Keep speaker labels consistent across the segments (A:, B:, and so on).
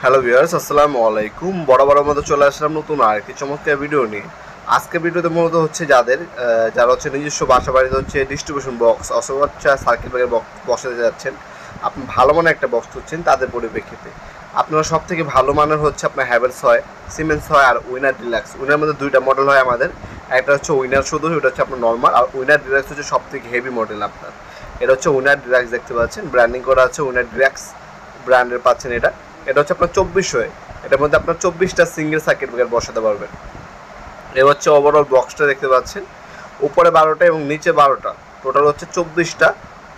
A: Hello viewers, আসসালামু আলাইকুম। বরাবরের মতো চলে আসলাম নতুন আরেকটি চমৎকার ভিডিও নিয়ে। আজকে ভিডিওতে মূলত হচ্ছে যারা হচ্ছে নিজস্ব বাসা বাড়িতে হচ্ছে ডিস্ট্রিবিউশন বক্স অথবা হচ্ছে সার্কিট ব্রেকার বক্স বসাতে যাচ্ছেন, আপনি ভালো মানের একটা বক্স খুঁজছেন, তাদের পরিপ্রেক্ষিতে আপনারা সব থেকে ভালো মানের হচ্ছে আপনার হ্যাভেলস হয়, সিমেন্স হয় আর উইনার ডিলাক্স। উইনার মধ্যে দুইটা মডেল হয় আমাদের, একটা হচ্ছে উইনার শুধু, ওটা হচ্ছে আপনার নর্মাল, আর উইনার ডিলাক্স হচ্ছে সব থেকে হেভি মডেল আপনার। এটা হচ্ছে উইনার ডিলাক্স, দেখতে পাচ্ছেন ব্র্যান্ডিং করা আছে উইনার ডিলাক্স ব্র্যান্ডের পাচ্ছেন। এটা হচ্ছে আপনার 2400, এটার মধ্যে আপনার 24টা সিঙ্গেল সার্কিট ব্রেকার বসাতে পারবেন। এ হচ্ছে ওভারঅল বক্সটা দেখতে পাচ্ছেন, উপরে 12টা এবং নিচে 12টা, টোটাল হচ্ছে 24টা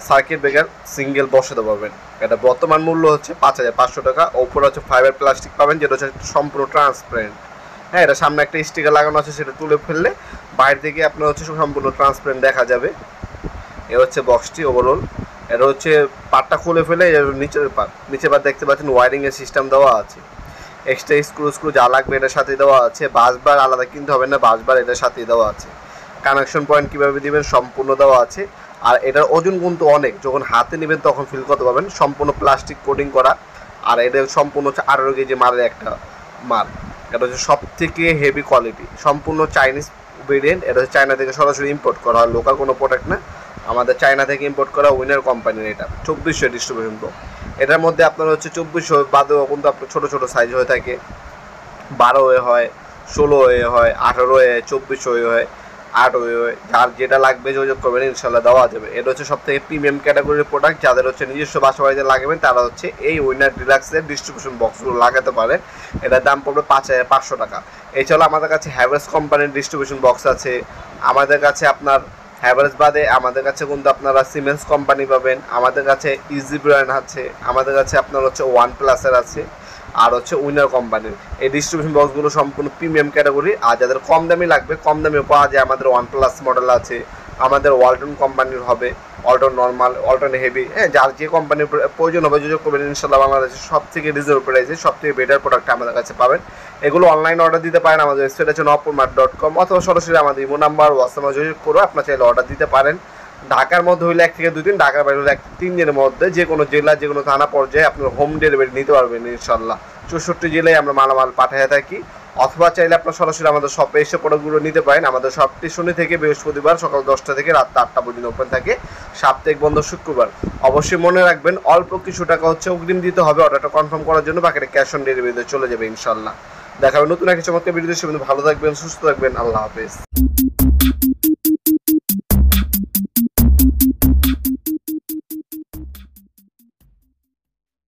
A: সার্কিট ব্রেকার সিঙ্গেল বসাতে পারবেন। এটা বর্তমান মূল্য হচ্ছে 5500 টাকা। উপরে হচ্ছে ফাইবার প্লাস্টিক পাবেন, যেটা হচ্ছে সম্পূর্ণ ট্রান্সপারেন্ট। হ্যাঁ, এটা সামনে একটা স্টিকার লাগানো আছে, সেটা তুলে ফেললে বাইরে থেকে আপনার হচ্ছে সম্পূর্ণ ট্রান্সপারেন্ট দেখা যাবে। এ হচ্ছে বক্সটি ওভারঅল। এটা হচ্ছে পার্টটা খুলে ফেলে নিচের পার্ট দেখতে পাচ্ছেন, ওয়ারিংয়ের সিস্টেম দেওয়া আছে, এক্সট্রা স্ক্রু যা লাগবে এটার সাথেই দেওয়া আছে। বাসবার আলাদা কিনতে হবে না, বাসবার এটার সাথেই দেওয়া আছে। কানেকশন পয়েন্ট কীভাবে দিবেন সম্পূর্ণ দেওয়া আছে। আর এটার ওজন কিন্তু অনেক, যখন হাতে নেবেন তখন ফিল করতে পারবেন। সম্পূর্ণ প্লাস্টিক কোটিং করা, আর এটা সম্পূর্ণ হচ্ছে 18 কেজি মালের একটা মাল। এটা হচ্ছে সব থেকে হেভি কোয়ালিটি, সম্পূর্ণ চাইনিজ ভেরিয়েন্ট। এটা হচ্ছে চায়না থেকে সরাসরি ইম্পোর্ট করা হয়, লোকাল কোনো প্রোডাক্ট না, আমাদের চায়না থেকে ইম্পোর্ট করা উইনার কোম্পানির। এটা 2400 ডিস্ট্রিবিউশন বক্স। এটার মধ্যে আপনার হচ্ছে 2400 বাদেও কিন্তু আপনার ছোটো ছোটো সাইজ হয়ে থাকে, 12 হয়, 16 হয়, 18 24 হয়, 8 হয়। যার যেটা লাগবে যোগাযোগ করবেন, ইনশাল্লাহ দেওয়া যাবে। এটা হচ্ছে সব থেকে প্রিমিয়াম ক্যাটাগরির প্রোডাক্ট। যাদের হচ্ছে নিজস্ব বাসা বাড়িতে লাগাবেন তারা হচ্ছে এই উইনার ডিলাক্সের ডিস্ট্রিবিউশন বক্সগুলো লাগাতে পারে। এটার দাম পড়বে 5500 টাকা। এছাড়াও আমাদের কাছে হ্যাভেলস কোম্পানির ডিস্ট্রিবিউশন বক্স আছে। আমাদের কাছে আপনার হ্যাভেলস বাদে আমাদের কাছে কিন্তু আপনারা সিমেন্স কোম্পানি পাবেন, আমাদের কাছে ইজি ব্র্যান্ড আছে, আমাদের কাছে আপনার হচ্ছে ওয়ান প্লাসের আছে, আর হচ্ছে উইনার কোম্পানির। এই ডিস্ট্রিবিউশন বক্সগুলো সম্পূর্ণ প্রিমিয়াম ক্যাটাগরি। আর যাদের কম দামি লাগবে, কম দামিও পাওয়া যায়, আমাদের ওয়ান প্লাস মডেল আছে, আমাদের ওয়ালটন কোম্পানির হবে, ওয়ালটন নর্মাল, ওয়ালটন হেভি। হ্যাঁ, যার যে কোম্পানির প্রয়োজন হবে যোগাযোগ করবেন, ইনশাল্লাহ বাংলাদেশের সব থেকে রিজনেবল প্রাইসে সব থেকে বেটার প্রোডাক্ট আমাদের কাছে পাবেন। এগুলো অনলাইন অর্ডার দিতে পারেন, আমাদের ওয়েবসাইট আছে nopurmart.com, অথবা সরাসরি আমাদের ইমো নাম্বার হোয়াটসঅ্যাপে যোগাযোগ করে আপনার চাইলে অর্ডার দিতে পারেন। ঢাকার মধ্যে হইলে 1 থেকে 2 দিন, ঢাকার বাইরে হলে 1-3 দিনের মধ্যে যে কোনো জেলা, যে কোনো থানা পর্যায়ে আপনার হোম ডেলিভারি নিতে পারবেন ইনশাল্লাহ। 64 জেলায় আমরা মালামাল পাঠিয়ে থাকি। অথবা চাইলে আপনার সরাসরি আমাদের শপে এসে প্রোডাক্টগুলো নিতে পারেন। আমাদের শপটি শনি থেকে বৃহস্পতিবার সকাল 10টা থেকে রাত 8টা পর্যন্ত ওপেন থাকে, সাপ্তাহিক বন্ধ শুক্রবার। অবশ্যই মনে রাখবেন, অল্প কিছু টাকা হচ্ছে অগ্রিম দিতে হবে অর্ডারটা কনফার্ম করার জন্য, বাকিটা ক্যাশ অন ডেলিভারিতে চলে যাবে ইনশাল্লাহ। দেখা হবে নতুন একটা চমৎকার ভিডিও। ভালো থাকবেন, সুস্থ থাকবেন, আল্লাহ হাফেজ।